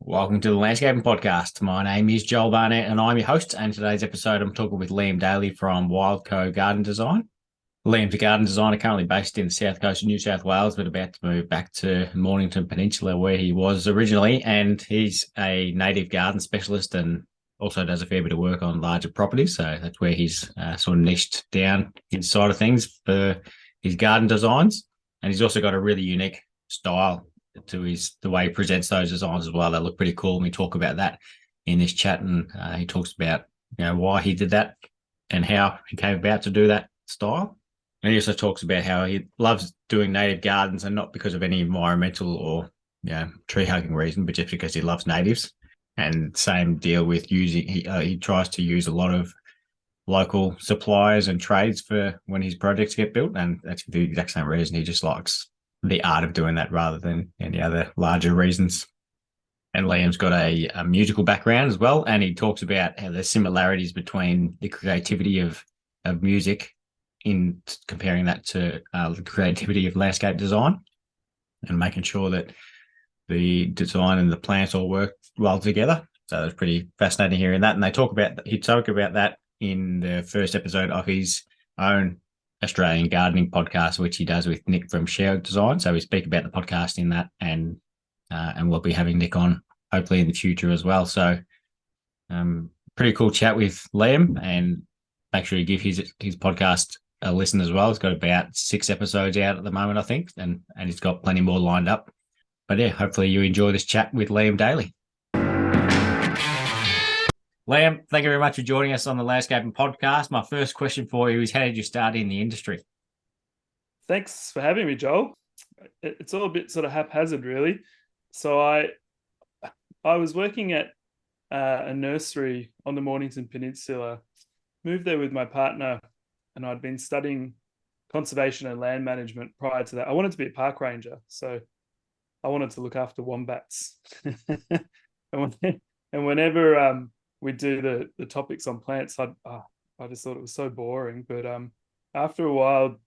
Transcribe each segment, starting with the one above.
Welcome to the Landscaping Podcast. My name is Joel Barnett and I'm your host. And today's episode, I'm talking with Liam Daly from Wiild Co Garden Design. Liam's a garden designer currently based in the South Coast of New South Wales, but about to move back to Mornington Peninsula where he was originally. And he's a native garden specialist and also does a fair bit of work on larger properties. So that's where he's sort of niched down his side of things for his garden designs. And he's also got a really unique style to the way he presents those designs as well. They look pretty cool. And we talk about that in this chat. And he talks about, why he did that and how he came about to do that style. And he also talks about how he loves doing native gardens, and not because of any environmental or tree hugging reason, but just because he loves natives. And same deal with using, he tries to use a lot of local suppliers and trades for when his projects get built. And that's the exact same reason. He just likes the art of doing that rather than any other larger reasons. And Liam's got a musical background as well. And he talks about how there's similarities between the creativity of music in comparing that to the creativity of landscape design and making sure that the design and the plants all work well together. So it's pretty fascinating hearing that. And he talk about that in the first episode of his own Australian gardening podcast, which he does with Nick from SheOak Design. So we speak about the podcast in that, and we'll be having Nick on hopefully in the future as well. So pretty cool chat with Liam, and make sure you give his podcast a listen as well. It's got about 6 episodes out at the moment, I think, and he's got plenty more lined up. But yeah, hopefully you enjoy this chat with Liam Daly. Liam, thank you very much for joining us on the Landscaping Podcast. My first question for you is, how did you start in the industry? Thanks for having me, Joel. It's all a bit sort of haphazard, really. So I was working at a nursery on the Mornington Peninsula, moved there with my partner, and I'd been studying conservation and land management prior to that. I wanted to be a park ranger, so I wanted to look after wombats. and whenever we do the topics on plants, I just thought it was so boring. But after a while,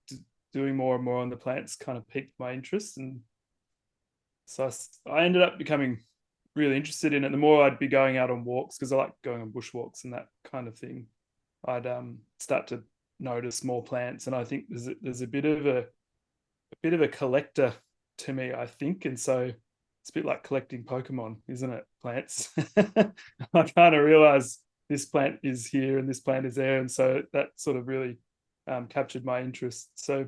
doing more and more on the plants kind of piqued my interest, and so I ended up becoming really interested in it. The more I'd be going out on walks, because I like going on bushwalks and that kind of thing, I'd start to notice more plants. And I think there's a bit of a collector to me, I think, and so it's a bit like collecting Pokemon, isn't it? Plants. I kind of realize this plant is here and this plant is there, and so that sort of really captured my interest. So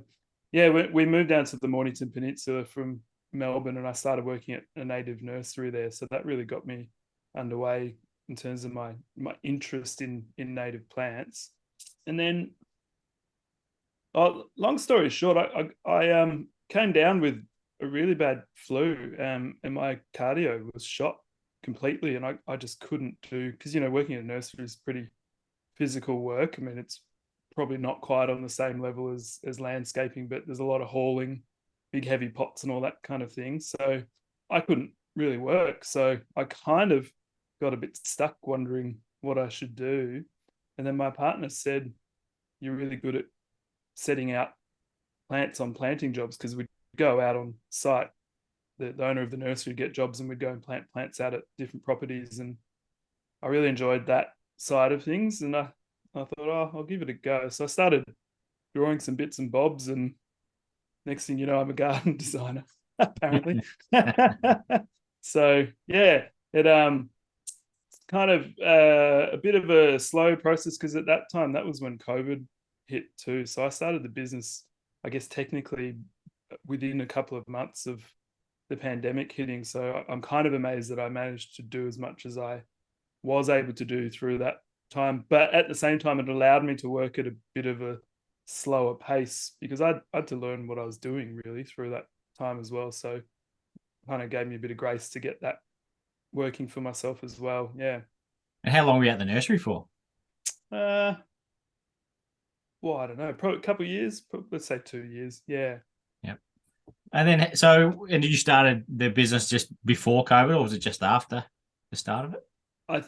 yeah, we moved down to the Mornington Peninsula from Melbourne, and I started working at a native nursery there. So that really got me underway in terms of my interest in native plants. And then, long story short, I came down with a really bad flu, and my cardio was shot completely, and I just couldn't do, because working at a nursery is pretty physical work. I mean, it's probably not quite on the same level as landscaping, but there's a lot of hauling, big heavy pots and all that kind of thing. So I couldn't really work. So I kind of got a bit stuck wondering what I should do. And then my partner said, "You're really good at setting out plants on planting jobs," because we'd go out on site. The owner of the nursery would get jobs, and we'd go and plant plants out at different properties. And I really enjoyed that side of things. And I thought, I'll give it a go. So I started drawing some bits and bobs, and next thing you know, I'm a garden designer, apparently. So yeah, it kind of a bit of a slow process, because at that time, that was when COVID hit too. So I started the business, I guess, technically within a couple of months of the pandemic hitting. So I'm kind of amazed that I managed to do as much as I was able to do through that time. But at the same time, it allowed me to work at a bit of a slower pace, because I had to learn what I was doing really through that time as well. So kind of gave me a bit of grace to get that working for myself as well. Yeah. And how long were you at the nursery for? Well, I don't know, probably a couple of years, let's say 2 years. Yeah. Yep. And then, did you started the business just before COVID, or was it just after the start of it?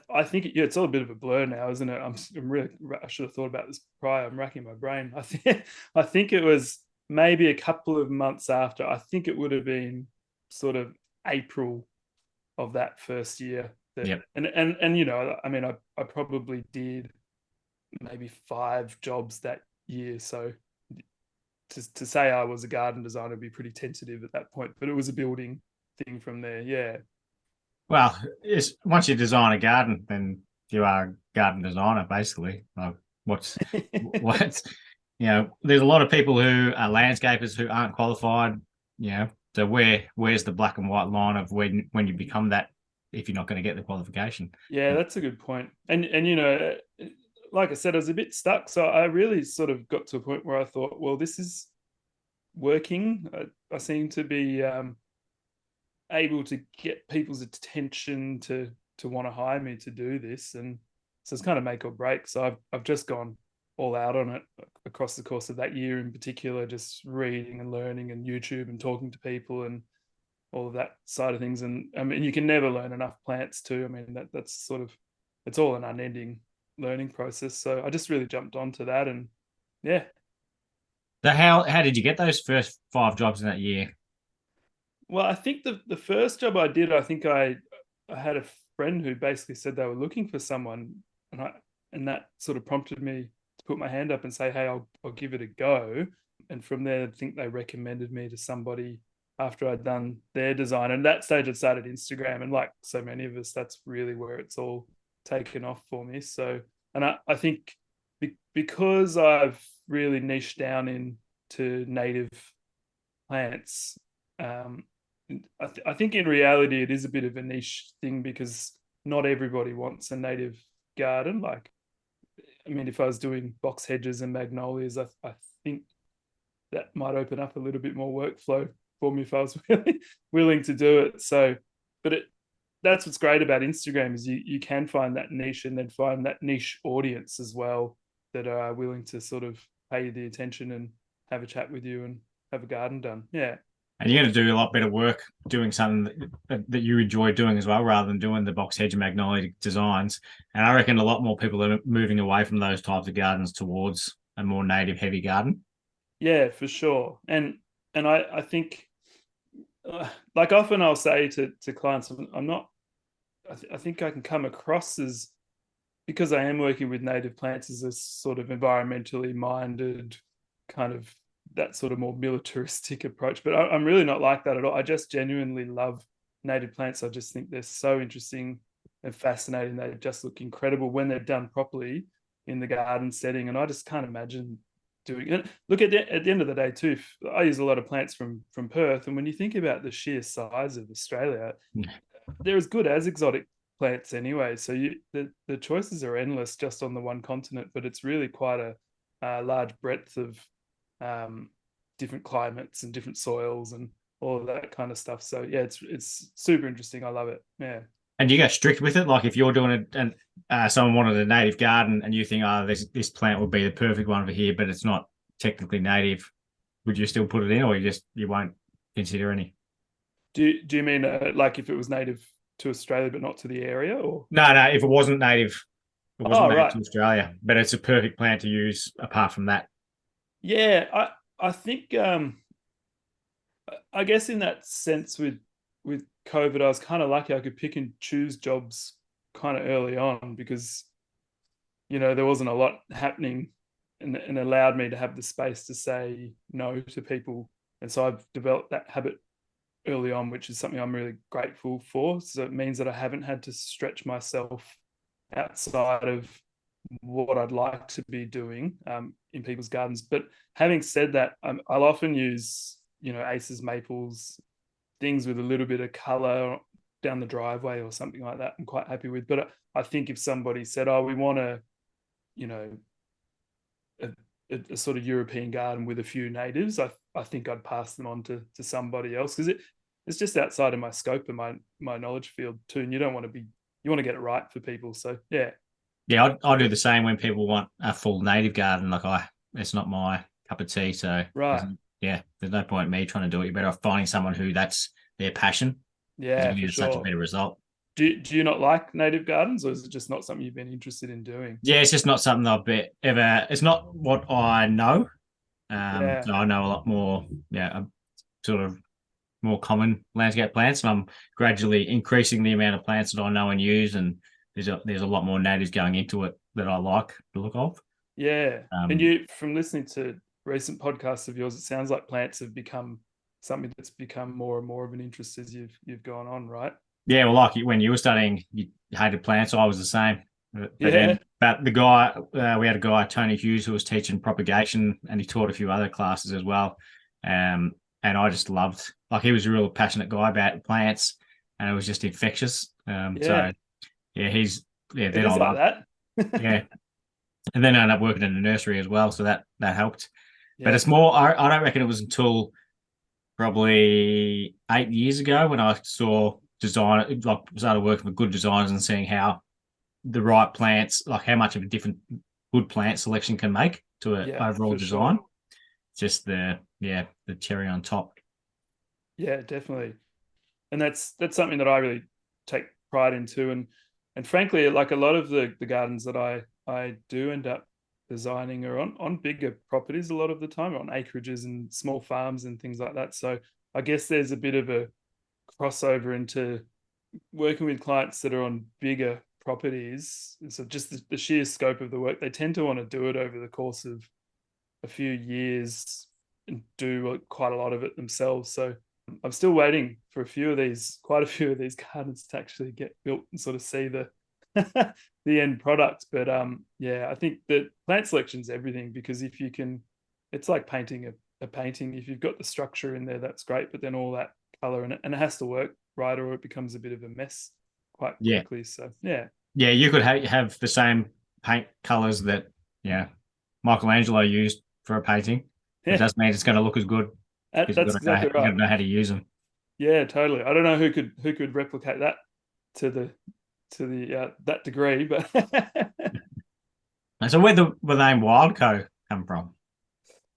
I think it's all a bit of a blur now, isn't it? I'm really, I should have thought about this prior. I'm racking my brain. I think it was maybe a couple of months after. I think it would have been sort of April of that first year. Yep. And you know, I mean, I probably did maybe 5 jobs that year. So to say I was a garden designer would be pretty tentative at that point, but it was a building thing from there. Yeah. Well, once you design a garden, then you are a garden designer, basically. Like what's there's a lot of people who are landscapers who aren't qualified. So where's the black and white line of when you become that if you're not going to get the qualification? Yeah, that's a good point. And you know, like I said, I was a bit stuck. So I really sort of got to a point where I thought, well, this is working. I seem to be able to get people's attention to want to hire me to do this, and so it's kind of make or break. So I've just gone all out on it across the course of that year, in particular, just reading and learning and YouTube and talking to people and all of that side of things. And I mean, you can never learn enough plants too. I mean, that's sort of, it's all an unending learning process. So I just really jumped onto that, and yeah. So how did you get those first 5 jobs in that year? Well, I think the first job I did, I think I had a friend who basically said they were looking for someone, and that sort of prompted me to put my hand up and say, hey, I'll give it a go. And from there, I think they recommended me to somebody after I'd done their design. And at that stage, I'd started Instagram, and like so many of us, that's really where it's all taken off for me. So, and I think because I've really niched down into native plants, I think in reality it is a bit of a niche thing, because not everybody wants a native garden. Like, I mean, if I was doing box hedges and magnolias, I think that might open up a little bit more workflow for me if I was really willing to do it. So, but that's what's great about Instagram, is you can find that niche, and then find that niche audience as well that are willing to sort of pay you the attention and have a chat with you and have a garden done. Yeah. And you're going to do a lot better work doing something that you enjoy doing as well, rather than doing the box hedge and magnolia designs. And I reckon a lot more people are moving away from those types of gardens towards a more native heavy garden. Yeah, for sure. And I think, like often I'll say to clients, I'm not, I think I can come across as, because I am working with native plants, as a sort of environmentally minded, kind of that sort of more militaristic approach. But I'm really not like that at all. I just genuinely love native plants. I just think they're so interesting and fascinating. They just look incredible when they're done properly in the garden setting. And I just can't imagine doing it. Look, at the end of the day too, I use a lot of plants from Perth. And when you think about the sheer size of Australia, they're as good as exotic plants anyway. So the choices are endless just on the one continent, but it's really quite a large breadth of different climates and different soils and all of that kind of stuff. So yeah, it's super interesting. I love it. Yeah. And you go strict with it, like if you're doing it and someone wanted a native garden and you think, oh, this plant would be the perfect one over here, but it's not technically native, would you still put it in, or you won't consider any? Do you mean like if it was native to Australia but not to the area, or? No, if it wasn't native, Right. to Australia, but it's a perfect plant to use apart from that. Yeah, I think I guess in that sense with COVID, I was kind of lucky. I could pick and choose jobs kind of early on, because there wasn't a lot happening, and allowed me to have the space to say no to people. And so I've developed that habit early on, which is something I'm really grateful for. So it means that I haven't had to stretch myself outside of what I'd like to be doing in people's gardens. But having said that, I'll often use, aces, maples, things with a little bit of color down the driveway or something like that. I'm quite happy with. But I think if somebody said, oh, we want a sort of European garden with a few natives, I think I'd pass them on to somebody else, because it's just outside of my scope and my knowledge field too. And you want to get it right for people. So yeah. Yeah, I do the same when people want a full native garden. Like it's not my cup of tea. So right. There's no point in me trying to do it. You're better off finding someone who that's their passion. Yeah, you for get sure. such a better result. Do you not like native gardens, or is it just not something you've been interested in doing? Yeah, it's just not something I've ever. It's not what I know. Yeah. So I know a lot more. Yeah, sort of more common landscape plants, and I'm gradually increasing the amount of plants that I know and use. And there's a lot more natives going into it that I like the look of. Yeah. And you, from listening to recent podcasts of yours, it sounds like plants have become something that's become more and more of an interest as you've gone on, right? Yeah, well, like when you were studying, you hated plants. I was the same. Yeah. But the guy, we had a guy, Tony Hughes, who was teaching propagation, and he taught a few other classes as well. And I just loved, like, he was a real passionate guy about plants, and it was just infectious. So yeah, It then I is like loved, that. yeah. And then I ended up working in a nursery as well, so that helped. But Yeah. it's more, I don't reckon it was until probably 8 years ago when I saw design, like started working with good designers and seeing how the right plants, like how much of a different good plant selection can make to an Yeah, overall for design. sure. Just the cherry on top. Yeah, definitely. And that's something that I really take pride in too. And frankly, like a lot of the gardens that I do end up designing are on bigger properties a lot of the time, on acreages and small farms and things like that. So I guess there's a bit of a crossover into working with clients that are on bigger properties. And so just the sheer scope of the work, they tend to want to do it over the course of a few years and do quite a lot of it themselves. So I'm still waiting for quite a few of these gardens to actually get built and sort of see the the end product. But yeah, I think that plant selection is everything, because if you can, it's like painting a painting. If you've got the structure in there, that's great. But then all that color and it has to work right, or it becomes a bit of a mess quite Yeah, quickly. So yeah, yeah, you could have the same paint colors that Michelangelo used for a painting. It yeah, doesn't mean it's going to look as good because that's exactly you got right. to know how to use them. Yeah, totally. I don't know who could replicate that to the that degree, but And so where the name Wild Co come from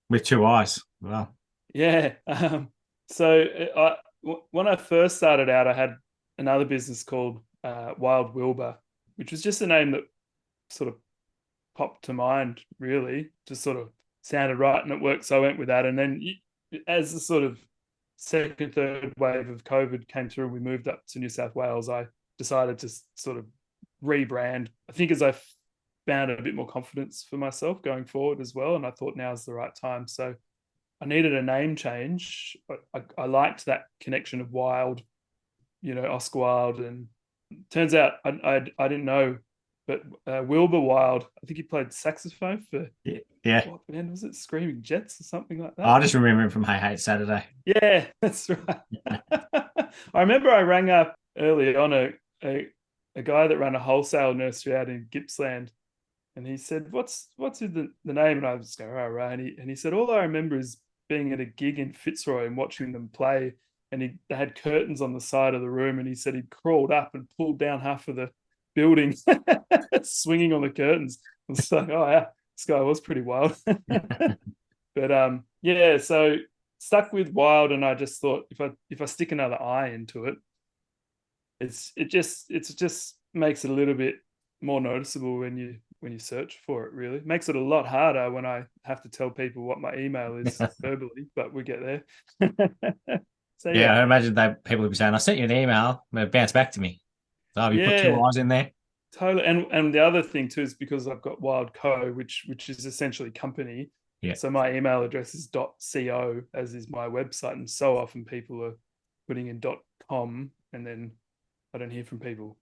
with two eyes? Well, yeah. So when I first started out, I had another business called Wiilde, which was just a name that sort of popped to mind. Really, just sort of sounded right, and it worked. So I went with that. And then as the sort of second, third wave of COVID came through, we moved up to New South Wales. I decided to sort of rebrand. I think as I found a bit more confidence for myself going forward as well, and I thought now's the right time. So I needed a name change. I liked that connection of wild, Oscar Wilde, and turns out I didn't know, but Wilbur Wilde, I think he played saxophone for, yeah. what band was it? Screaming Jets or something like that. I just remember him from Hey Hey Saturday. Yeah, that's right. I remember I rang up early on a guy that ran a wholesale nursery out in Gippsland, and he said, "What's the name?" And I was going, "Oh, right." And he said, "All I remember is being at a gig in Fitzroy and watching them play, and they had curtains on the side of the room, and he said he'd crawled up and pulled down half of the building, swinging on the curtains." I was like, "Oh yeah, this guy was pretty wild." But yeah, so stuck with wild, and I just thought if I stick another eye into it, it just makes it a little bit more noticeable when you search for it. Really makes it a lot harder when I have to tell people what my email is verbally, but we get there. So Yeah, yeah, I imagine that people would be saying, "I sent you an email, but it bounced back to me." So have you put two yeah, eyes in there? totally. And the other thing too is because I've got Wild Co, which is essentially company. Yeah. So my email address is .co, as is my website, and so often people are putting in .com, and then I don't hear from people.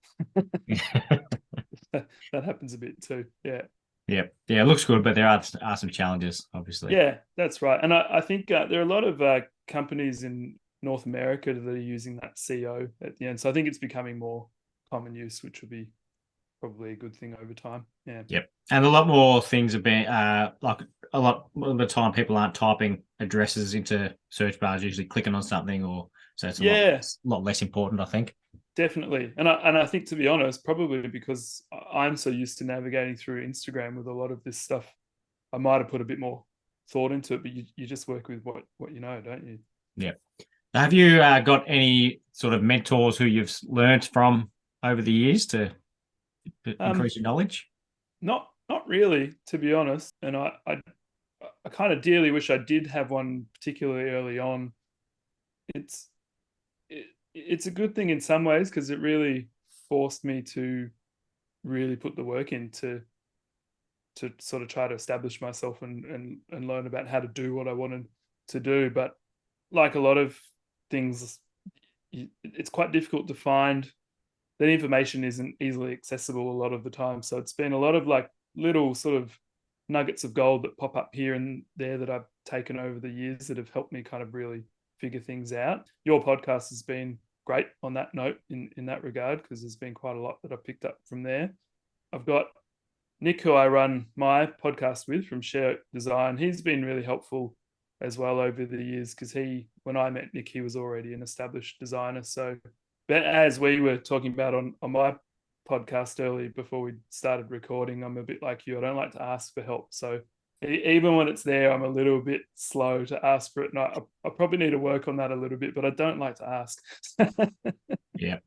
That happens a bit too. Yeah. Yeah, yeah, it looks good, but there are some challenges, obviously. Yeah, that's right. And I think there are a lot of companies in North America that are using that CO at the end. So I think it's becoming more common use, which will be probably a good thing over time. Yeah. Yep. And a lot more things have been like a lot of the time people aren't typing addresses into search bars, usually clicking on something, or so it's a Yeah, lot less important, I think. definitely. And I think, to be honest, probably because I'm so used to navigating through Instagram with a lot of this stuff, I might have put a bit more thought into it, but you just work with what you know, don't you? Yeah. Have you got any sort of mentors who you've learned from over the years to Um, increase your knowledge? not really, to be honest. And I kind of dearly wish I did have one particularly early on. It's it's a good thing in some ways because it really forced me to really put the work in to sort of try to establish myself and learn about how to do what I wanted to do. But like a lot of things, it's quite difficult to find. That information isn't easily accessible a lot of the time. So it's been a lot of like little sort of nuggets of gold that pop up here and there that I've taken over the years that have helped me kind of really figure things out. Your podcast has been great on that note in that regard, because there's been quite a lot that I've picked up from there. I've got Nick, who I run my podcast with from SheOak Design. He's been really helpful as well over the years, because when I met Nick, he was already an established designer. So, but as we were talking about on my podcast earlier before we started recording, I'm a bit like you. I don't like to ask for help. So even when it's there, I'm a little bit slow to ask for it. And I probably need to work on that a little bit, but I don't like to ask. Yep,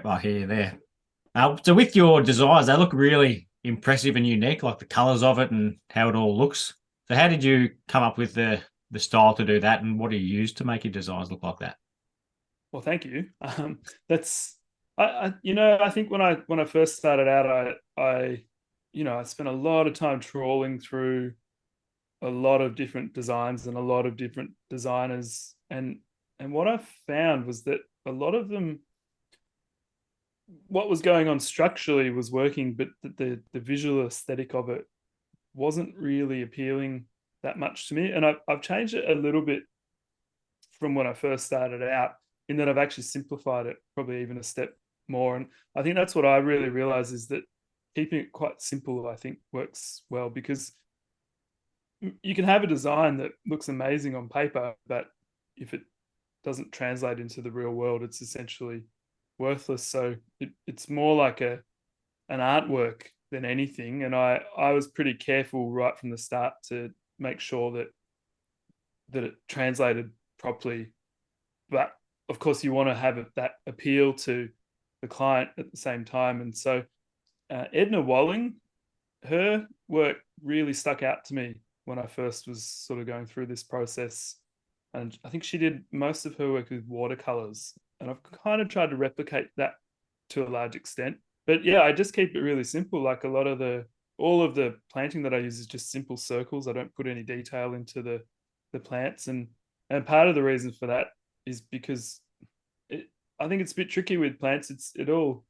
I hear you there. So with your designs, they look really impressive and unique, like the colors of it and how it all looks. So how did you come up with the style to do that, and what do you use to make your designs look like that? Well, thank you. I think when I first started out, I spent a lot of time trawling through a lot of different designs and a lot of different designers, and what I found was that a lot of them, what was going on structurally was working, but the visual aesthetic of it wasn't really appealing that much to me. And I've changed it a little bit from when I first started out, in that I've actually simplified it probably even a step more. And I think that's what I really realized, is that keeping it quite simple, I think, works well, because you can have a design that looks amazing on paper, but if it doesn't translate into the real world, it's essentially worthless. So it's more like an artwork than anything. And I was pretty careful right from the start to make sure that it translated properly. But of course, you want to have that appeal to the client at the same time. And so Edna Walling, her work really stuck out to me when I first was sort of going through this process. And I think she did most of her work with watercolors. And I've kind of tried to replicate that to a large extent. But yeah, I just keep it really simple. Like all of the planting that I use is just simple circles. I don't put any detail into the plants. And part of the reason for that is because I think it's a bit tricky with plants. It all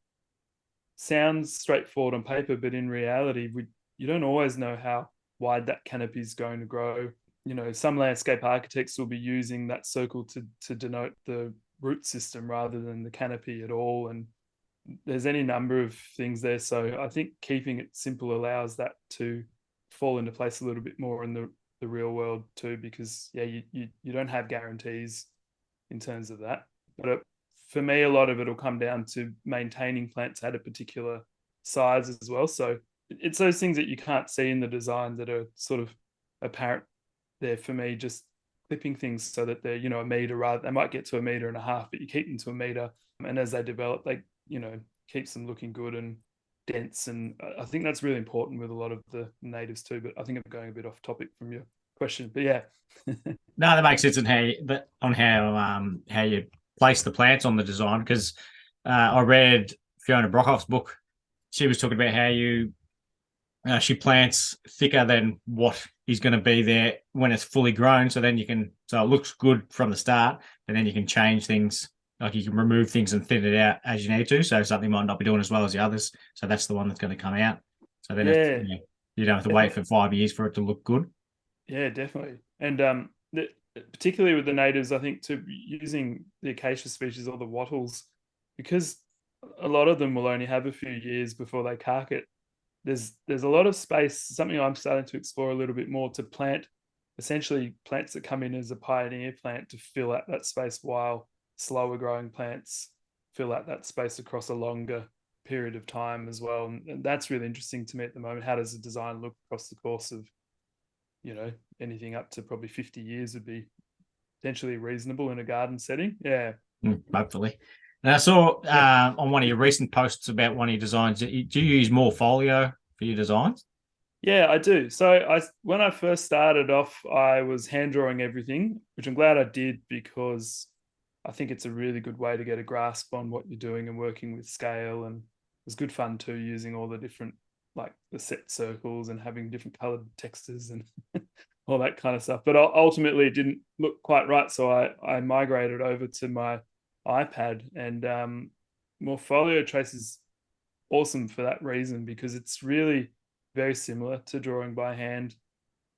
sounds straightforward on paper, but in reality, you don't always know how wide that canopy is going to grow. Some landscape architects will be using that circle to denote the root system rather than the canopy at all. And there's any number of things there. So I think keeping it simple allows that to fall into place a little bit more in the real world too, because you don't have guarantees in terms of that. But for me, a lot of it will come down to maintaining plants at a particular size as well. So it's those things that you can't see in the design that are sort of apparent there for me, just clipping things so that they're, a meter, rather they might get to 1.5 meters, but you keep them to 1 meter. And as they develop, they, keeps them looking good and dense. And I think that's really important with a lot of the natives too. But I think I'm going a bit off topic from your question, but yeah. No, that makes sense on how you place the plants on the design, because I read Fiona Brockhoff's book. She was talking about how she plants thicker than what is going to be there when it's fully grown. So it looks good from the start, and then you can change things. Like you can remove things and thin it out as you need to. So something might not be doing as well as the others. So that's the one that's going to come out. So then you don't have to wait for 5 years for it to look good. Yeah, definitely. And particularly with the natives, I think using the acacia species or the wattles, because a lot of them will only have a few years before they cark it. There's a lot of space, something I'm starting to explore a little bit more, to plant essentially plants that come in as a pioneer plant to fill out that space, while slower growing plants fill out that space across a longer period of time as well. And that's really interesting to me at the moment. How does the design look across the course of, anything up to probably 50 years would be potentially reasonable in a garden setting. Yeah. Hopefully. And I saw on one of your recent posts about one of your designs, do you use Morpholio for your designs? Yeah, I do. So when I first started off, I was hand drawing everything, which I'm glad I did, because I think it's a really good way to get a grasp on what you're doing and working with scale. And it was good fun too, using all the different, like the set circles and having different colored textures and all that kind of stuff. But ultimately it didn't look quite right. So I migrated over to my iPad, and Morpholio Trace is awesome for that reason, because it's really very similar to drawing by hand.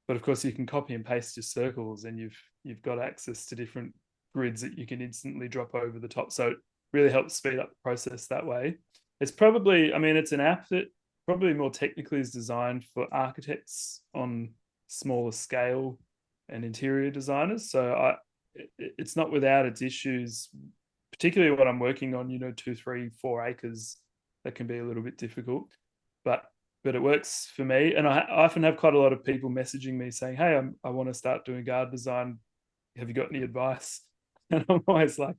But of course you can copy and paste your circles, and you've got access to different grids that you can instantly drop over the top. So it really helps speed up the process that way. It's probably, I mean, it's an app that probably more technically is designed for architects on smaller scale and interior designers. So it's not without its issues, particularly what I'm working on, 2, 3, 4 acres, that can be a little bit difficult, but it works for me. And I often have quite a lot of people messaging me saying, hey, I want to start doing garden design. Have you got any advice? And I'm always like,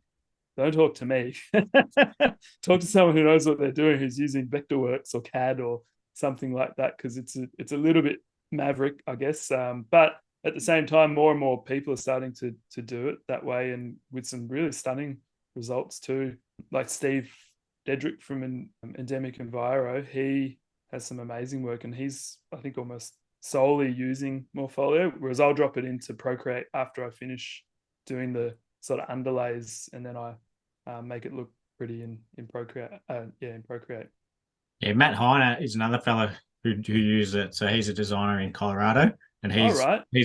don't talk to me. Talk to someone who knows what they're doing, who's using Vectorworks or CAD or something like that, because it's a little bit maverick, I guess. But at the same time, more and more people are starting to do it that way, and with some really stunning results too. Like Steve Dedrick from Endemic Enviro, he has some amazing work, and he's, I think, almost solely using Morpholio, whereas I'll drop it into ProCreate after I finish doing the sort of underlays, and then I make it look pretty in ProCreate. In ProCreate. Yeah, Matt Heiner is another fellow who uses it. So he's a designer in Colorado, and he's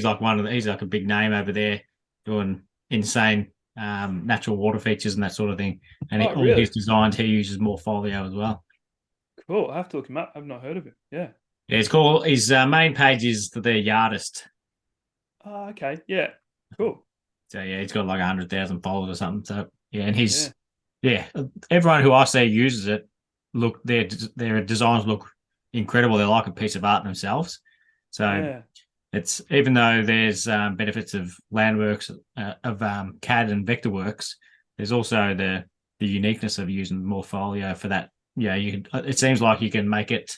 like a big name over there doing insane natural water features and that sort of thing. And all his designs, he uses Morpholio as well. Cool. I have to look him up. I've not heard of him. Yeah. Yeah, it's cool. His main page is the Yardist. Oh, okay. Yeah. Cool. So yeah, he's got like 100,000 followers or something. So yeah, and everyone who I see uses it. Look, their designs look incredible. They're like a piece of art themselves. So it's, even though there's benefits of Landworks, of CAD and Vectorworks, there's also the uniqueness of using Morpholio for that. Yeah, it seems like you can make it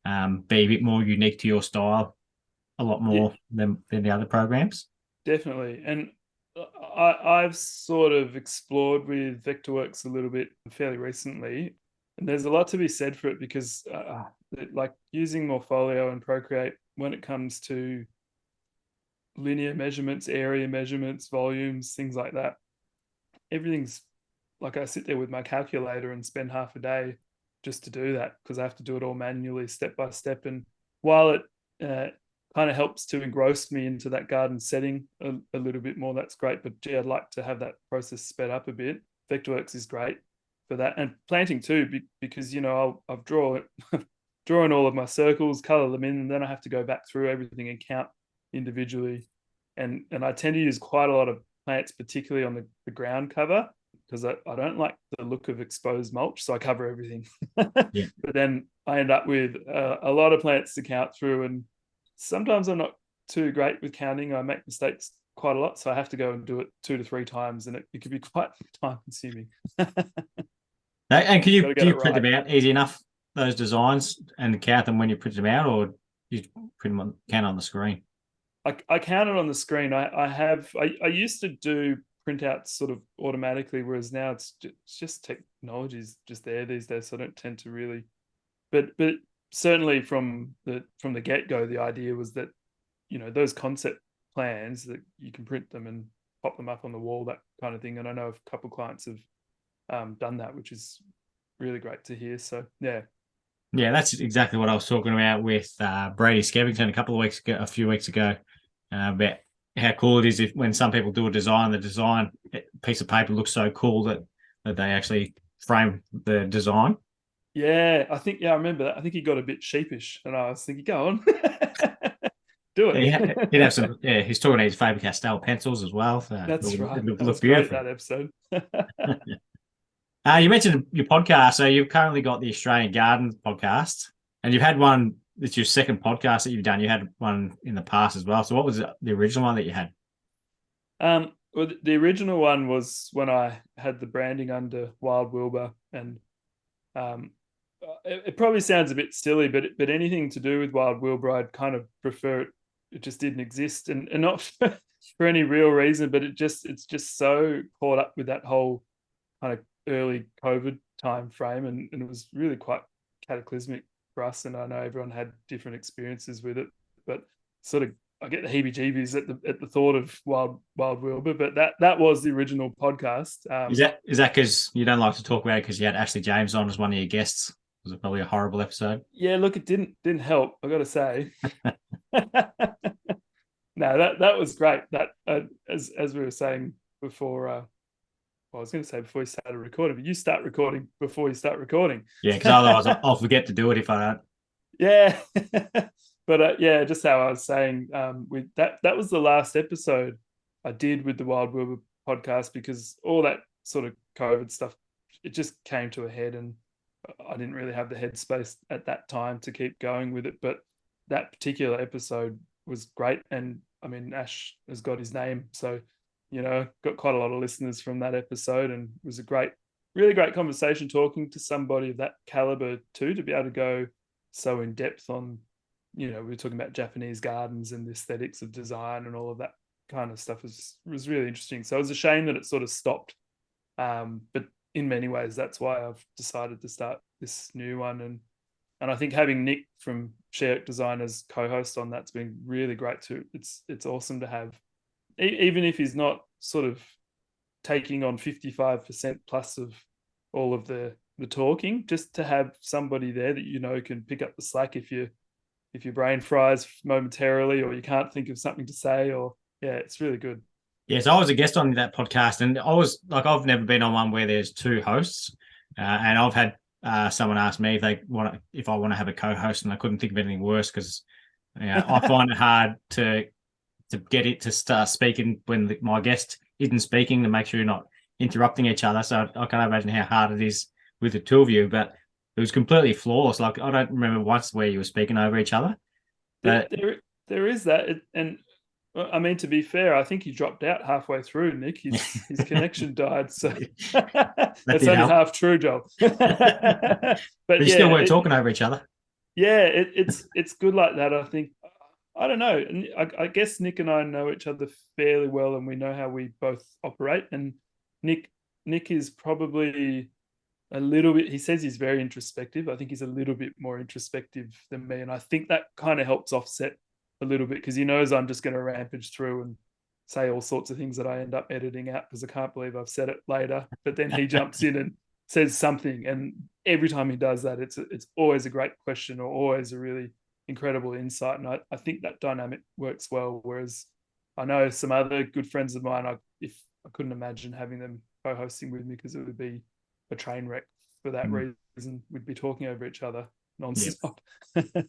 be a bit more unique to your style, a lot more than the other programs. Definitely. And I've sort of explored with Vectorworks a little bit fairly recently, and there's a lot to be said for it, because like using Morpholio and ProCreate, when it comes to linear measurements, area measurements, volumes, things like that, everything's like, I sit there with my calculator and spend half a day just to do that, because I have to do it all manually, step by step. And while it kind of helps to engross me into that garden setting a little bit more, that's great. But I'd like to have that process sped up a bit. Vectorworks is great for that, and planting too, because I've drawn all of my circles, color them in, and then I have to go back through everything and count individually. And I tend to use quite a lot of plants, particularly on the ground cover, because I don't like the look of exposed mulch, so I cover everything. Yeah. But then I end up with a lot of plants to count through, and sometimes I'm not too great with counting. I make mistakes quite a lot, so I have to go and do it 2 to 3 times, and it can be quite time consuming. And do you print them out easy enough, those designs, and count them when you print them out, or you print them count on the screen? I count it on the screen. I used to do printouts sort of automatically, whereas now it's just technology's just there these days, so I don't tend to really. But certainly from the get-go, the idea was that those concept plans, that you can print them and pop them up on the wall, that kind of thing. And I know a couple of clients have done that, which is really great to hear. So yeah, that's exactly what I was talking about with Brady Skevington a few weeks ago, about how cool it is when some people do a design, the design piece of paper looks so cool that they actually frame the design. Yeah, I remember that. I think he got a bit sheepish, and I was thinking, go on, do it. Yeah, he'd have some. Yeah, he's talking about his Faber-Castell pencils as well. So that's right. It That was great, that episode. You mentioned your podcast, so you've currently got the Australian Garden podcast, and you've had one. It's your second podcast that you've done. You had one in the past as well. So what was the original one that you had? Well, the original one was when I had the branding under Wiilde, and it probably sounds a bit silly, but anything to do with Wiilde, I'd kind of prefer it it just didn't exist, and not for any real reason, but it's just so caught up with that whole kind of early COVID time frame, and it was really quite cataclysmic for us. And I know everyone had different experiences with it, but sort of I get the heebie-jeebies at the thought of Wild Wilbur. But that was the original podcast. Is that because you don't like to talk about it because you had Ashley James on as one of your guests? Was it probably a horrible episode? Yeah, look, it didn't help, I got to say. No, that was great. That as we were saying before, well, I was going to say before you started recording, but you start recording before you start recording. Yeah, because otherwise I'll forget to do it if I don't. Yeah. But yeah, just how I was saying, with that was the last episode I did with the Wild Wilbur podcast, because all that sort of COVID stuff, it just came to a head, and I didn't really have the headspace at that time to keep going with it. But that particular episode was great, and I mean, Ash has got his name, so got quite a lot of listeners from that episode, and it was a really great conversation talking to somebody of that caliber too, to be able to go so in depth on, we were talking about Japanese gardens and the aesthetics of design and all of that kind of stuff was really interesting. So it was a shame that it sort of stopped, but in many ways that's why I've decided to start this new one. And I think having Nick from SheOak Design as co-host on that's been really great too. It's awesome to have, even if he's not sort of taking on 55% plus of all of the talking, just to have somebody there that can pick up the slack if your brain fries momentarily, or you can't think of something to say, or it's really good. Yeah, so I was a guest on that podcast, and I've never been on one where there's two hosts, and I've had someone ask me if I want to have a co-host, and I couldn't think of anything worse, because I find it hard to get it to start speaking when my guest isn't speaking, to make sure you're not interrupting each other. So I can't imagine how hard it is with the two of you, but it was completely flawless. Like, I don't remember once where you were speaking over each other. But there is that, and I mean, to be fair, I think he dropped out halfway through, Nick. His connection died, so that's only half true, Joel. but you still weren't talking over each other. Yeah, it's good like that. I think, I don't know, and I guess Nick and I know each other fairly well, and we know how we both operate. And Nick is probably a little bit, he says he's very introspective. I think he's a little bit more introspective than me, and I think that kind of helps offset a little bit, because he knows I'm just going to rampage through and say all sorts of things that I end up editing out because I can't believe I've said it later. But then he jumps in and says something, and every time he does that, it's always a great question, or always a really incredible insight. And I think that dynamic works well. Whereas I know some other good friends of mine, I couldn't imagine having them co-hosting with me, because it would be a train wreck for that reason. We'd be talking over each other non-stop. Yep.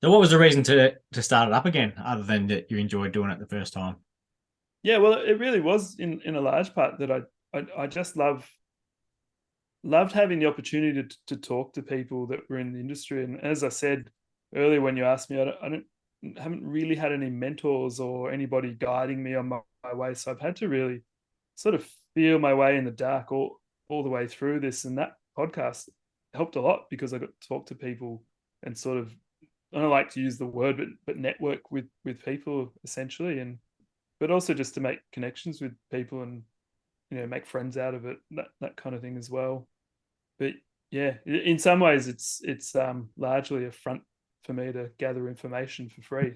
So what was the reason to start it up again, other than that you enjoyed doing it the first time? Yeah, well, it really was in a large part that I just loved having the opportunity to talk to people that were in the industry. And as I said earlier when you asked me, I haven't really had any mentors or anybody guiding me on my way. So I've had to really sort of feel my way in the dark all the way through this. And that podcast helped a lot, because I got to talk to people and sort of, I don't like to use the word, but network with people essentially, but also just to make connections with people and make friends out of it, that kind of thing as well. But yeah, in some ways it's largely a front for me to gather information for free.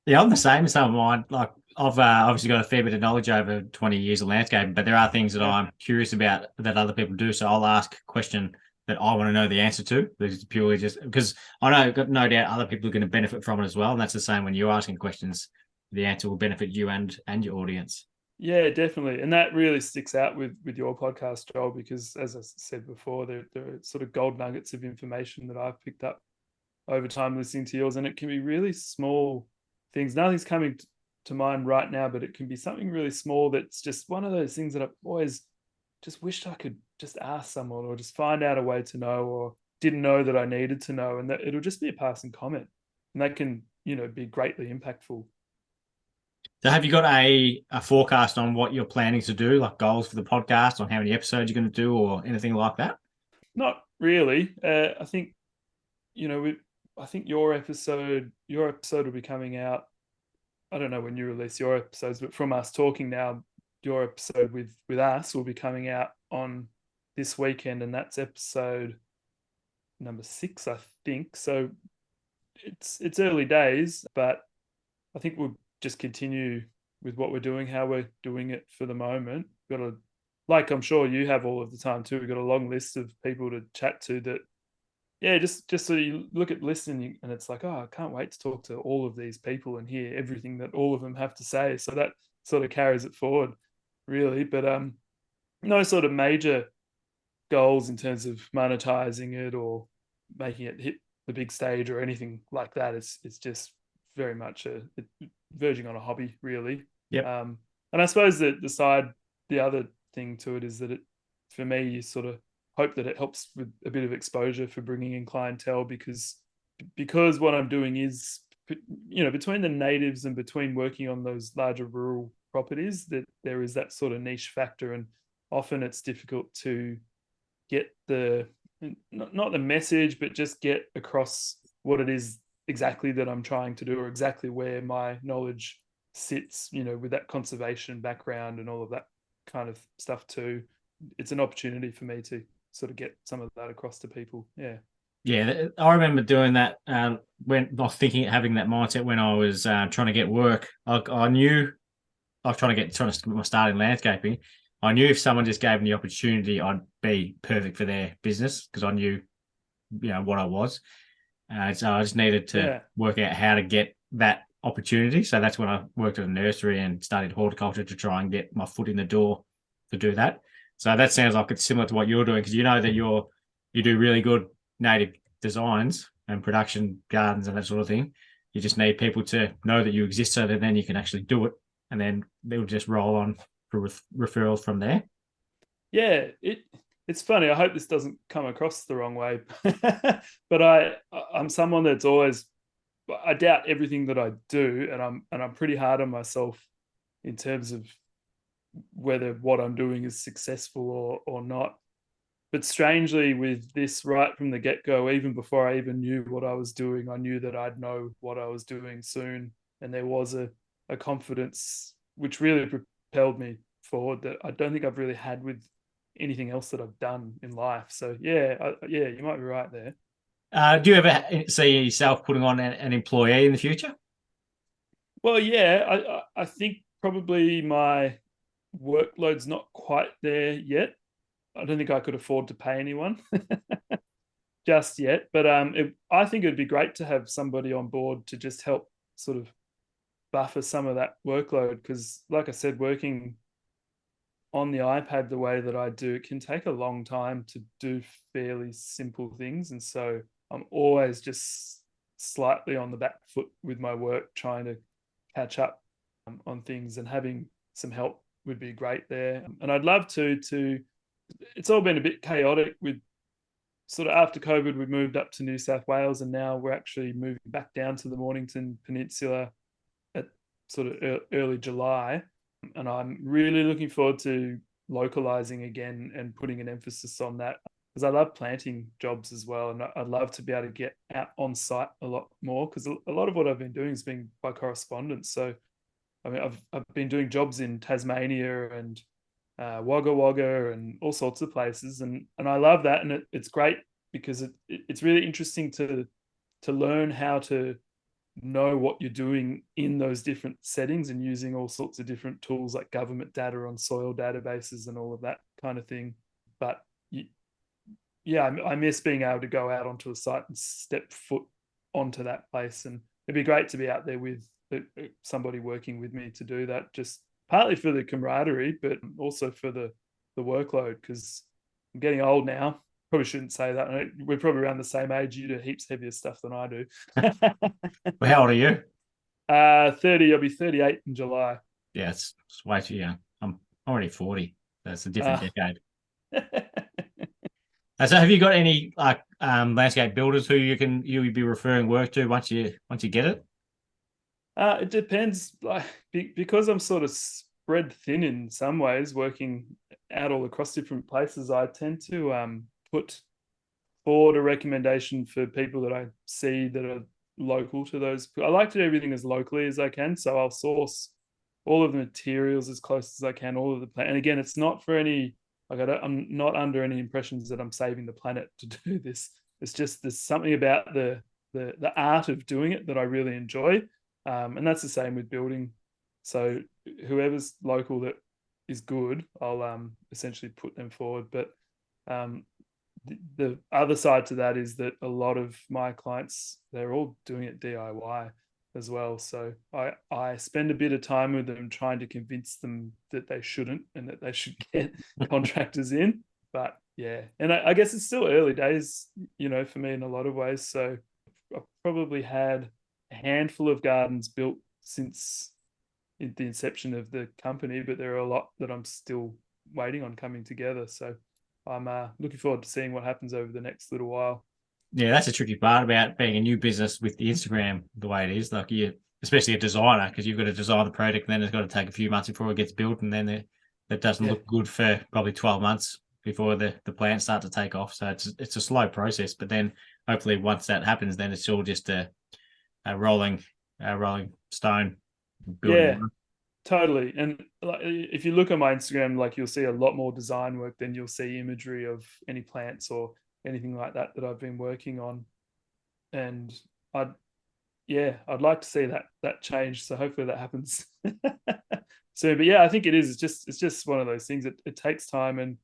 Yeah, I'm the same as some of mine. Like, I've obviously got a fair bit of knowledge over 20 years of landscaping, but there are things that I'm curious about that other people do. So I'll ask a question that I want to know the answer to. It's purely just because I know, got no doubt other people are going to benefit from it as well. And that's the same when you're asking questions. The answer will benefit you and your audience. Yeah, definitely. And that really sticks out with your podcast, Joel, because as I said before, there are sort of gold nuggets of information that I've picked up over time listening to yours. And it can be really small things. Nothing's coming to mind right now, but it can be something really small that's just one of those things that I've always just wished I could just ask someone, or just find out a way to know, or didn't know that I needed to know. And that it'll just be a passing comment. And that can, be greatly impactful. So have you got a forecast on what you're planning to do, like goals for the podcast, on how many episodes you're going to do, or anything like that? Not really. I think, I think your episode will be coming out. I don't know when you release your episodes, but from us talking now, your episode with us will be coming out on this weekend, and that's episode number 6, I think. So it's early days, but I think we'll just continue with what we're doing, how we're doing it for the moment. We've got a, like I'm sure you have all of the time too. We've got a long list of people to chat to that. Yeah, just so you look at listening and it's like, oh, I can't wait to talk to all of these people and hear everything that all of them have to say. So that sort of carries it forward, really. But no sort of major goals in terms of monetizing it or making it hit the big stage or anything like that. It's just very much verging on a hobby, really. Yep. And I suppose that the other thing to it is that for me, you sort of hope that it helps with a bit of exposure for bringing in clientele, because what I'm doing is, between the natives and between working on those larger rural properties, that there is that sort of niche factor, and often it's difficult to get not the message, but just get across what it is exactly that I'm trying to do, or exactly where my knowledge sits, with that conservation background and all of that kind of stuff too. It's an opportunity for me to sort of get some of that across to people. Yeah, I remember doing that when I was having that mindset when I was trying to get work. I knew I was trying to start in landscaping. I knew if someone just gave me the opportunity, I'd be perfect for their business, because I knew, what I was. So I just needed to work out how to get that opportunity. So that's when I worked at a nursery and studied horticulture to try and get my foot in the door to do that. So that sounds like it's similar to what you're doing, because you know that you do really good native designs and production gardens and that sort of thing. You just need people to know that you exist, so that then you can actually do it, and then they'll just roll on for referrals from there. Yeah, it's funny. I hope this doesn't come across the wrong way, but I'm someone that's always, I doubt everything that I do, and I'm pretty hard on myself in terms of whether what I'm doing is successful or not. But strangely, with this, right from the get-go, even before I even knew what I was doing, I knew that I'd know what I was doing soon, and there was a confidence which really propelled me forward that I don't think I've really had with anything else that I've done in life. So yeah, you might be right there. Do you ever see yourself putting on an employee in the future? Well, yeah, I think probably my workload's not quite there yet. I don't think I could afford to pay anyone just yet, but I think it'd be great to have somebody on board to just help sort of buffer some of that workload, because like I said, working on the iPad the way that I do, it can take a long time to do fairly simple things, and so I'm always just slightly on the back foot with my work, trying to catch up on things, and having some help would be great there. And I'd love to it's all been a bit chaotic with sort of after COVID, we moved up to New South Wales, and now we're actually moving back down to the Mornington Peninsula at sort of early July. And I'm really looking forward to localizing again and putting an emphasis on that, because I love planting jobs as well. And I'd love to be able to get out on site a lot more, because a lot of what I've been doing has been by correspondence. So, I mean, I've been doing jobs in Tasmania and Wagga Wagga and all sorts of places, and I love that, and it's great because it's really interesting to learn how to know what you're doing in those different settings, and using all sorts of different tools like government data on soil databases and all of that kind of thing. But yeah, I miss being able to go out onto a site and step foot onto that place, and it'd be great to be out there with somebody working with me to do that, just partly for the camaraderie, but also for the workload, because I'm getting old now. Probably shouldn't say that. We're probably around the same age. You do heaps heavier stuff than I do. Well, how old are you? 30. I'll be 38 in July. Yeah, it's way too young. I'm already 40. That's a different decade. So have you got any landscape builders who you'd be referring work to once you get it? It depends. Like, because I'm sort of spread thin in some ways, working out all across different places, I tend to put board a recommendation for people that I see that are local to those. I like to do everything as locally as I can, so I'll source all of the materials as close as I can, all of the plant. And again, it's not for any I'm not under any impressions that I'm saving the planet to do this. It's just there's something about the art of doing it that I really enjoy, and that's the same with building. So whoever's local that is good, I'll essentially put them forward. But the other side to that is that a lot of my clients, they're all doing it DIY as well. So I spend a bit of time with them trying to convince them that they shouldn't and that they should get contractors in. But yeah, and I guess it's still early days, for me in a lot of ways. So I've probably had a handful of gardens built since the inception of the company, but there are a lot that I'm still waiting on coming together. So I'm looking forward to seeing what happens over the next little while. Yeah, that's a tricky part about being a new business with the Instagram the way it is. Like especially a designer, because you've got to design the product, and then it's got to take a few months before it gets built, and then it doesn't look good for probably 12 months before the plants start to take off. So it's a slow process, but then hopefully once that happens, then it's all just a rolling stone. Yeah, totally. And if you look at my Instagram, like you'll see a lot more design work than you'll see imagery of any plants or anything like that I've been working on. And I'd like to see that change. So hopefully that happens soon. But yeah, I think it is. It's just one of those things. It takes time, and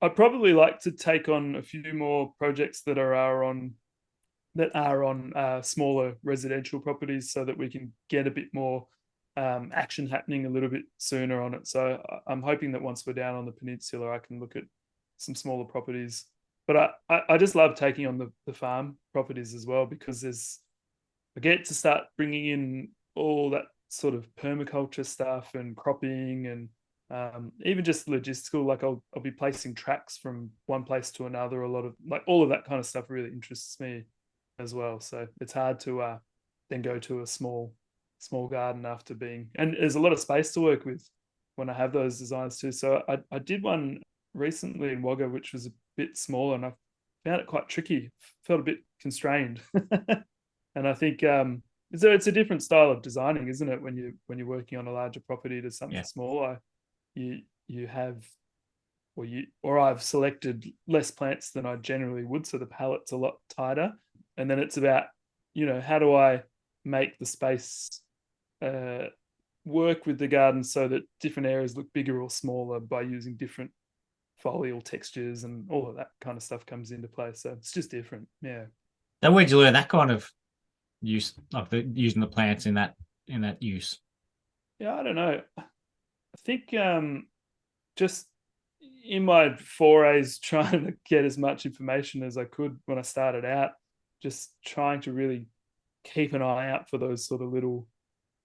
I'd probably like to take on a few more projects that are on smaller residential properties, so that we can get a bit more action happening a little bit sooner on it. So I'm hoping that once we're down on the peninsula, I can look at some smaller properties. But I just love taking on the farm properties as well, because I get to start bringing in all that sort of permaculture stuff and cropping, and even just logistical. Like I'll be placing tracks from one place to another. A lot of all of that kind of stuff really interests me as well. So it's hard to then go to a small garden after being, and there's a lot of space to work with when I have those designs too. So I did one recently in Wagga, which was a bit smaller, and I found it quite tricky. Felt a bit constrained. And I think it's a different style of designing, isn't it? When you're working on a larger property to something smaller, you have, or I've selected less plants than I generally would, so the palette's a lot tighter. And then it's about, how do I make the space work with the garden so that different areas look bigger or smaller by using different folial textures, and all of that kind of stuff comes into play. So it's just different. Yeah. Now, where'd you learn that kind of use, like using the plants in that use? Yeah, I don't know. I think just in my forays, trying to get as much information as I could when I started out, just trying to really keep an eye out for those sort of little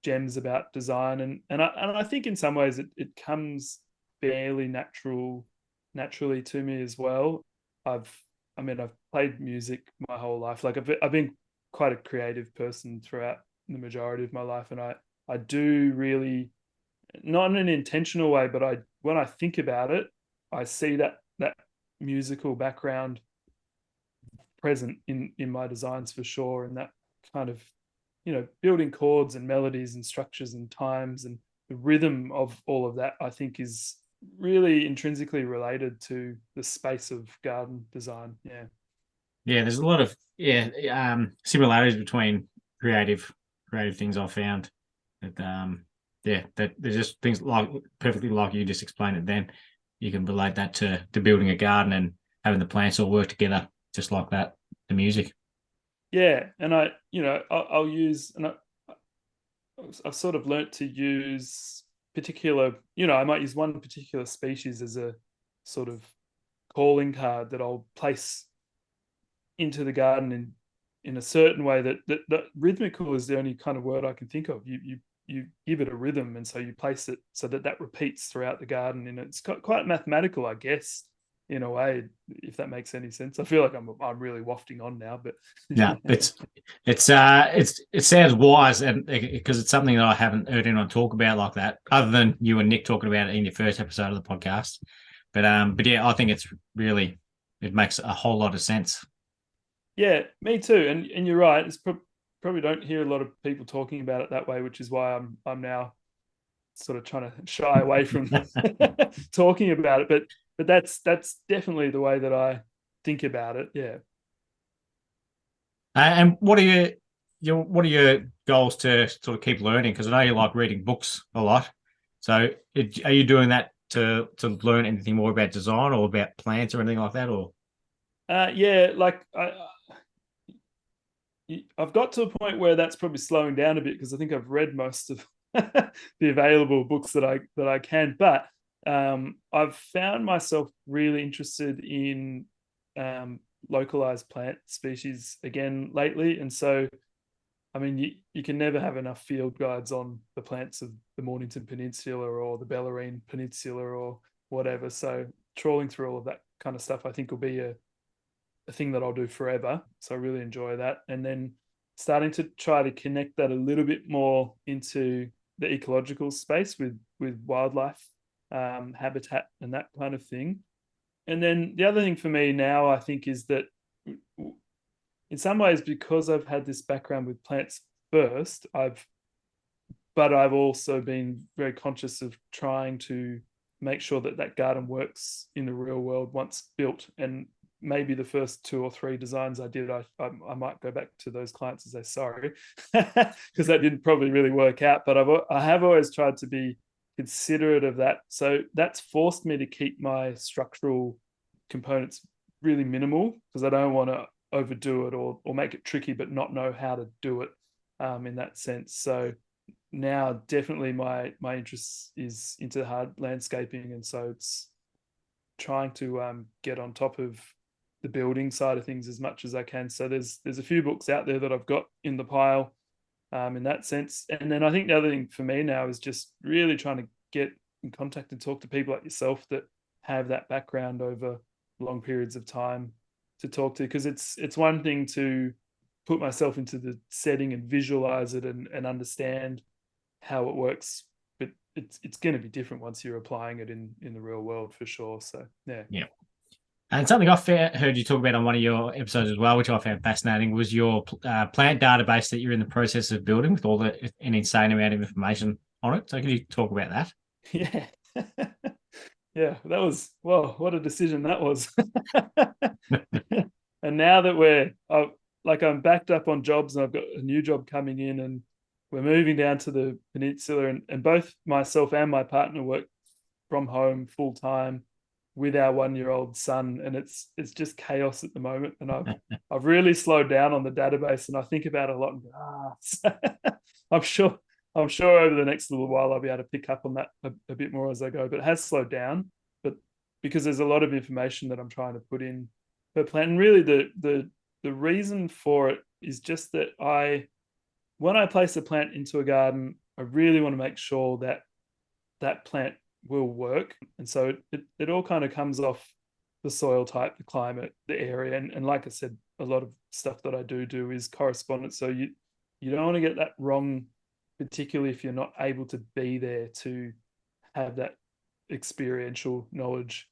gems about design, and I think in some ways it comes fairly naturally to me as well. I've played music my whole life. Like I've been quite a creative person throughout the majority of my life, and I do really, not in an intentional way, but when I think about it, I see that musical background present in my designs for sure, and that kind of, building chords and melodies and structures and times and the rhythm of all of that, I think is really intrinsically related to the space of garden design. There's a lot of similarities between creative things I've found that that there's just things like perfectly like you just explained it. Then you can relate that to building a garden and having the plants all work together just like that, the music. And I'll use, and I've sort of learnt to use particular, I might use one particular species as a sort of calling card that I'll place into the garden in a certain way that rhythmical is the only kind of word I can think of. You give it a rhythm, and so you place it so that repeats throughout the garden, and it's quite mathematical, I guess, in a way, if that makes any sense. I feel like I'm really wafting on now, but yeah, it sounds wise, and because it's something that I haven't heard anyone talk about like that, other than you and Nick talking about it in your first episode of the podcast. But yeah, I think it's really It makes a whole lot of sense. Yeah, me too. And you're right. It's probably don't hear a lot of people talking about it that way, which is why I'm now sort of trying to shy away from talking about it. But that's definitely the way that I think about it. Yeah. And what are your goals to sort of keep learning? Because I know you like reading books a lot. So are you doing that to learn anything more about design or about plants or anything like that? Or Yeah, like I've got to a point where that's probably slowing down a bit because I think I've read most of the available books that I can. But I've found myself really interested in localized plant species again lately, and so I mean you can never have enough field guides on the plants of the Mornington Peninsula or the Bellarine Peninsula or whatever. So trawling through all of that kind of stuff, I think will be a thing that I'll do forever. So I really enjoy that. And then starting to try to connect that a little bit more into the ecological space with wildlife habitat and that kind of thing. And then the other thing for me now, I think, is that in some ways, because I've had this background with plants first, but I've also been very conscious of trying to make sure that that garden works in the real world once built. And maybe the first 2 or 3 designs I did, I might go back to those clients and say sorry because that didn't probably really work out. But I have always tried to be considerate of that. So that's forced me to keep my structural components really minimal because I don't want to overdo it or make it tricky but not know how to do it in that sense. So now definitely my interest is into hard landscaping, and so it's trying to get on top of the building side of things as much as I can. So there's a few books out there that I've got in the pile in that sense. And then I think the other thing for me now is just really trying to get in contact and talk to people like yourself that have that background over long periods of time to talk to, because it's one thing to put myself into the setting and visualize it and understand how it works, but it's going to be different once you're applying it in the real world for sure. So yeah. yeah. And something I heard you talk about on one of your episodes as well, which I found fascinating, was your plant database that you're in the process of building with an insane amount of information on it. So can you talk about that? Yeah. Yeah, that was, well, what a decision that was. And now that I'm backed up on jobs and I've got a new job coming in and we're moving down to the peninsula, and both myself and my partner work from home full time with our 1-year-old son, and it's just chaos at the moment. And I've really slowed down on the database, and I think about it a lot. And I'm sure over the next little while I'll be able to pick up on that a bit more as I go. But it has slowed down, but because there's a lot of information that I'm trying to put in per plant, and really the reason for it is just that when I place a plant into a garden, I really want to make sure that that plant will work. And so it all kind of comes off the soil type, the climate, the area. And like I said, a lot of stuff that I do is correspondence. So you don't want to get that wrong, particularly if you're not able to be there to have that experiential knowledge.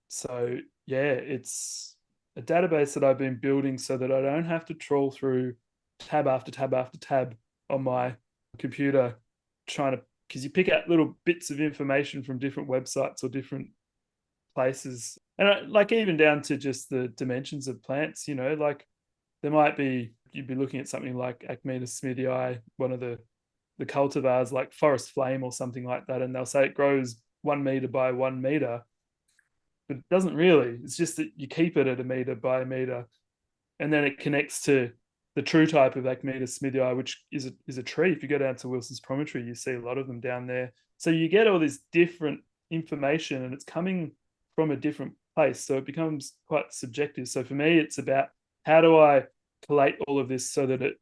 So yeah, it's a database that I've been building so that I don't have to trawl through tab after tab after tab on my computer trying to, because you pick out little bits of information from different websites or different places. And like even down to just the dimensions of plants, like there might be, you'd be looking at something like Acmena smithii, one of the cultivars like Forest Flame or something like that, and they'll say it grows 1 meter by 1 meter, but it doesn't really. It's just that you keep it at 1 meter by 1 meter, and then it connects to the true type of Acmena smithii, which is a tree. If you go down to Wilson's Promontory, you see a lot of them down there. So you get all this different information, and it's coming from a different place, so it becomes quite subjective. So for me, it's about how do I collate all of this so that it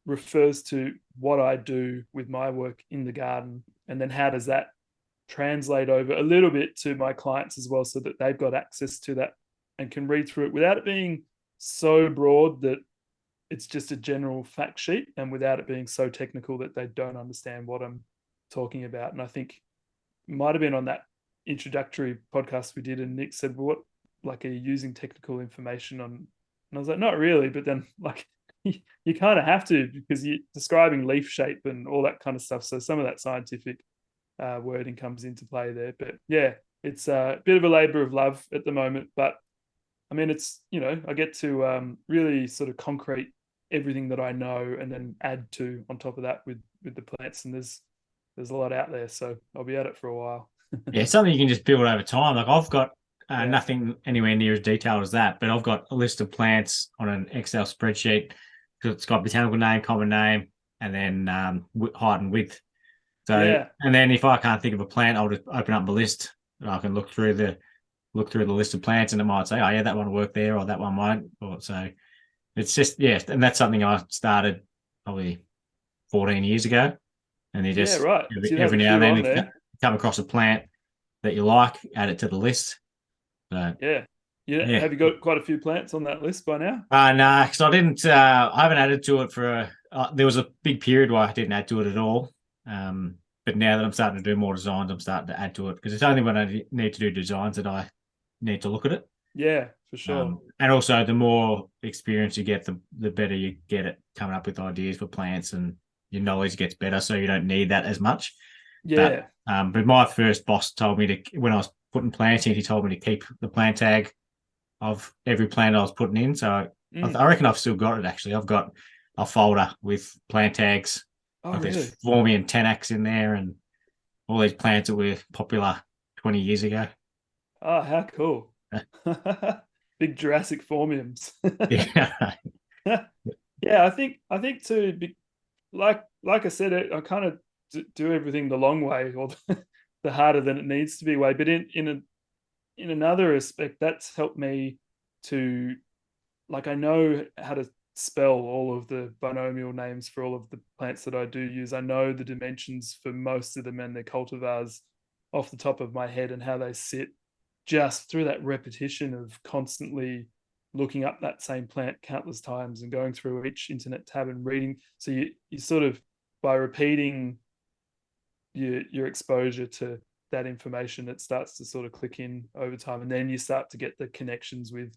refers to what I do with my work in the garden, and then how does that translate over a little bit to my clients as well, so that they've got access to that and can read through it without it being so broad that it's just a general fact sheet, and without it being so technical that they don't understand what I'm talking about. And I think it might have been on that introductory podcast we did, and Nick said, well, like, are you using technical information on? And I was like, not really, but then like you kind of have to, because you're describing leaf shape and all that kind of stuff. So some of that scientific wording comes into play there. But yeah, it's a bit of a labor of love at the moment. But I mean, it's, I get to really sort of concrete everything that I know and then add to on top of that with the plants. And there's a lot out there, so I'll be at it for a while. Yeah, it's something you can just build over time. Like I've got Yeah. nothing anywhere near as detailed as that, but I've got a list of plants on an Excel spreadsheet. So it's got botanical name, common name, and then height and width. So, Yeah. and then if I can't think of a plant, I'll just open up the list. And I can look through the list of plants, and it might say, oh yeah, that one will work there, or that one might. Or so it's just, yeah, and that's something I started probably 14 years ago. And you Yeah, just right. So you have every a now and few then on you there. come across a plant that you like, add it to the list. So Yeah. yeah. Have you got quite a few plants on that list by now? No, because I didn't. I haven't added to it for. There was a big period where I didn't add to it at all. But now that I'm starting to do more designs, I'm starting to add to it, because it's only when I need to do designs that I need to look at it. Yeah, for sure. And also, the more experience you get, the better you get at coming up with ideas for plants, and your knowledge gets better, so you don't need that as much. Yeah. But my first boss told me to, when I was putting plants in, he told me to keep the plant tag of every plant I was putting in. So I reckon I've still got it, actually. I've got a folder with plant tags. Oh, Like really? there's Formian Tenax in there, and all these plants that were popular 20 years ago. Oh, how cool. Big Jurassic formiums. Yeah. Yeah, I think too, like I said, I kind of do everything the long way, or the harder than it needs to be way. But in another aspect, that's helped me to, like, I know how to spell all of the binomial names for all of the plants that I do use. I know the dimensions for most of them and their cultivars off the top of my head, and how they sit, just through that repetition of constantly looking up that same plant countless times and going through each internet tab and reading. So you sort of, by repeating your exposure to that information, it starts to sort of click in over time, and then you start to get the connections with,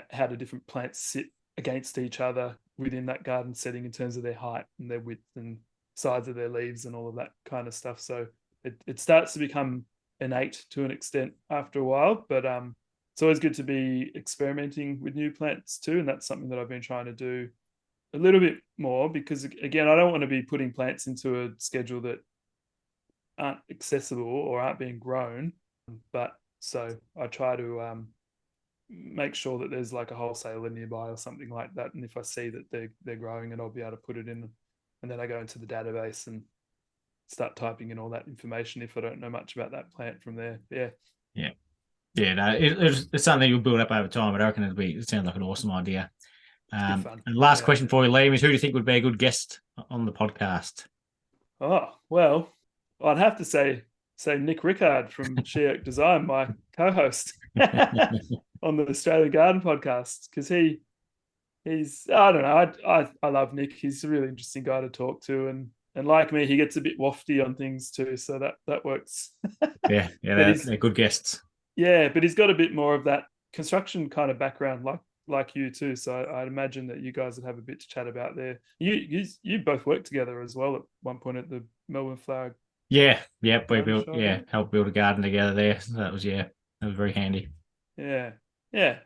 how do different plants sit against each other within that garden setting in terms of their height and their width and size of their leaves and all of that kind of stuff. So it starts to become innate to an extent after a while, but it's always good to be experimenting with new plants too, and that's something that I've been trying to do a little bit more, because again, I don't want to be putting plants into a schedule that aren't accessible or aren't being grown. But so I try to make sure that there's like a wholesaler nearby or something like that, and if I see that they're growing, and I'll be able to put it in, and then I go into the database and start typing in all that information if I don't know much about that plant from there. Yeah, no, it's something you'll build up over time, but I reckon it sounds like an awesome idea. Good fun. And last question for you, Liam, is who do you think would be a good guest on the podcast? Oh, well, I'd have to say Nick Rickard from SheOak Design, my co-host on the Australian Garden podcast, because he's, I don't know, I love Nick. He's a really interesting guy to talk to, and like me, he gets a bit wafty on things too, so that works. Yeah, they're good guests. Yeah, but he's got a bit more of that construction kind of background, like you too. So I'd imagine that you guys would have a bit to chat about there. You both worked together as well at one point at the Melbourne Flower. Yeah, we Show. helped build a garden together there. So that was very handy. Yeah.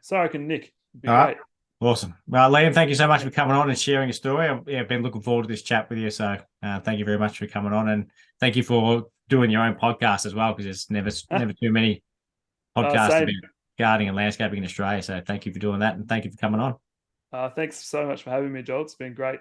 So I reckon Nick would be All great. right. Awesome. Well, Liam, thank you so much for coming on and sharing your story. I've been looking forward to this chat with you. So thank you very much for coming on, and thank you for doing your own podcast as well, because there's never too many podcasts about gardening and landscaping in Australia. So thank you for doing that, and thank you for coming on. Thanks so much for having me, Joel. It's been great.